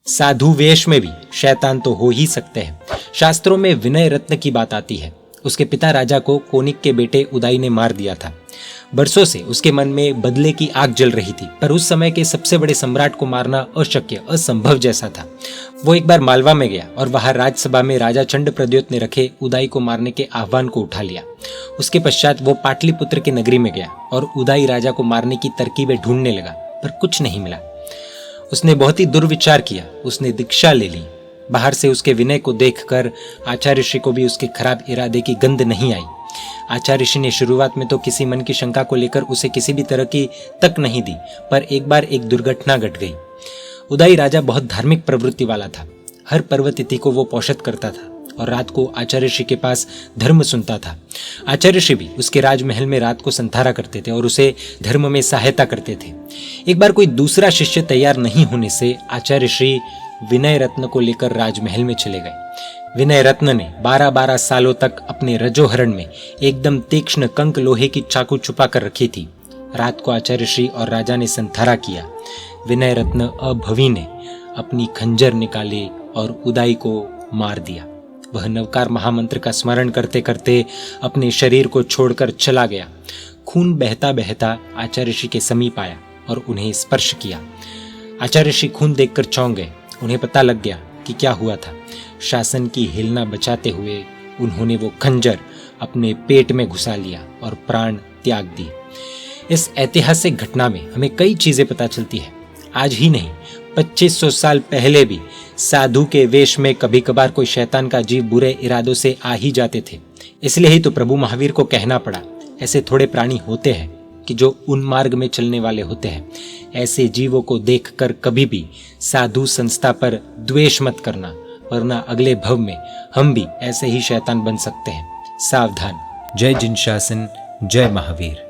साधु वेश में भी शैतान तो हो ही सकते हैं। शास्त्रों में विनय रत्न की बात आती है। उसके पिता राजा को कोनिक के बेटे उदाई ने मार दिया था। बरसों से उसके मन में बदले की आग जल रही थी, पर उस समय के सबसे बड़े सम्राट को मारना अशक्य, असंभव जैसा था। वो एक बार मालवा में गया और वहां राजसभा में राजा चंड प्रद्योत ने रखे उदाई को मारने के आह्वान को उठा लिया। उसके पश्चात वो पाटलिपुत्र के नगरी में गया और उदाई राजा को मारने की तरकीबें ढूंढने लगा, पर कुछ नहीं मिला। उसने बहुत ही दुर्विचार किया। उसने दीक्षा ले ली। बाहर से उसके विनय को देखकर आचार्य ऋषि को भी उसके खराब इरादे की गंध नहीं आई। आचार्य ऋषि ने शुरुआत में तो किसी मन की शंका को लेकर उसे किसी भी तरह की तक नहीं दी, पर एक बार एक दुर्घटना घट गई। उदाई राजा बहुत धार्मिक प्रवृत्ति वाला था। हर पर्व तिथि को वो पौषध करता था और रात को आचार्य ऋषि के पास धर्म सुनता था। आचार्य ऋषि भी उसके राजमहल में रात को संधारा करते थे और उसे धर्म में सहायता करते थे। एक बार कोई दूसरा शिष्य तैयार नहीं होने से आचार्य ऋषि विनय रत्न को लेकर राजमहल में चले गए। विनय रत्न ने 12-12 सालों तक अपने रजोहरण में एकदम तीक्ष्ण कंक लोहे की चाकू छुपा कर रखी थी। रात को आचार्य ऋषि और राजा ने संधारा किया। विनय रत्न अभवी ने अपनी खंजर निकाले और उदाई को मार दिया। वह नवकार महामंत्र का स्मरण करते करते अपने शरीर को छोड़कर चला गया। खून बहता बहता आचार्य ऋषि के समीप आया और उन्हें स्पर्श किया। आचार्य ऋषि खून देखकर चौंक गए। उन्हें पता लग गया कि क्या हुआ था। शासन की हिलना बचाते हुए उन्होंने वो खंजर अपने पेट में घुसा लिया और प्राण त्याग दिए। इस ऐतिहासिक घटना में हमें कई चीजें पता चलती है। आज ही नहीं, 2500 साल पहले भी साधु के वेश में कभी कभार कोई शैतान का जीव बुरे इरादों से आ ही जाते थे। इसलिए ही तो प्रभु महावीर को कहना पड़ा, ऐसे थोड़े प्राणी होते हैं कि जो उन मार्ग में चलने वाले होते हैं। ऐसे जीवों को देखकर कभी भी साधु संस्था पर द्वेष मत करना, वरना अगले भव में हम भी ऐसे ही शैतान बन सकते हैं। सावधान। जय जिन शासन, जय महावीर।